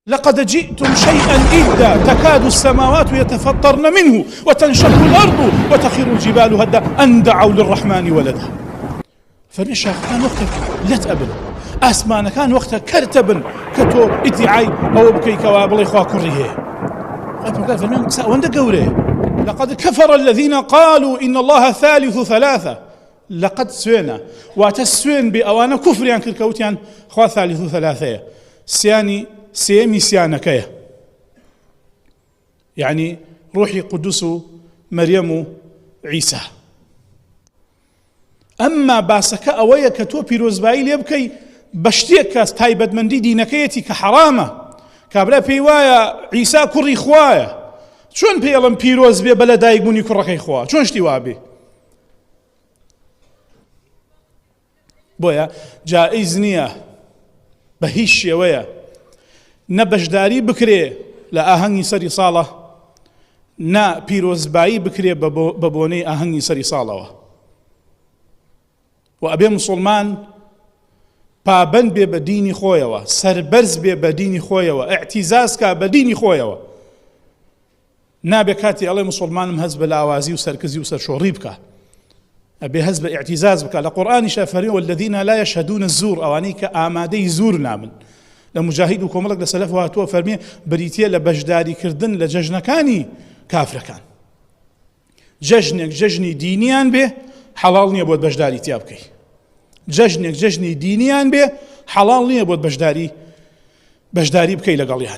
لقد جئتم شيئا إدا تكاد السماوات يتفطرن منه وتنشق الأرض وتخر الجبال هدا أن دعوا للرحمن ولدا. فرنشا كان وقتك لا تقبل أسمان كان وقتك كرتبن كتو ادعي أو بكي كوابل إخوة كريه وند قوله لقد كفر الذين قالوا إن الله ثالث ثلاثة. لقد سوينا واتسوين بأوانا كفر يعني كالكوتيان خوا ثالث ثلاثة سياني سيمي سيانكيه يعني روحي قدس مريم عيسى. أما باسك أويا كتو بيروزبايل يبكي بشتيك تايبد من دي دينكيتي كحرامة كابلا بيوايا عيسى كري خوايا شون بيلم بيروز بي بلا دايقوني كركي خوا شون اشتوابي بويا جائز نية بهيش يويا نبشداري بكري لآهنگی سری ساڵە نا پیرۆزبایی بکرێ بە بۆنەی ئاهەنگی سەری ساڵەوە و ئەبێ موسڵمان پابەند بێ بە دینی خۆیەوە سەربەرز بێ بە دینی خۆیەوە ئیعتیزاز کا بە دینی خۆیەوە نابێ کاتی ئەڵێ موسڵمانم هەست بە لاوازی و سەرکەزی و سەرشۆڕی بکە ئەبێ هەست بە ئیعتیزاز بکە لە قورئانیشا فەرمێ والذین لا يشهدون الزور ئەوانەی کە ئامادەی زور نابن لمجاهد و کۆمەڵێک لە سەلەف هاتووە فەرمێ بریتیە لە بەشداریکردن لە جەژنەکانی کافرەکان جەژنێک جەژنی دینیان بێ حەڵاڵ نییە بۆت بەشداری تیا بکەی جەژنێک جەژنی دینیان بێ حەڵاڵ نییە بۆت بەشداری بکەی لەگەڵیان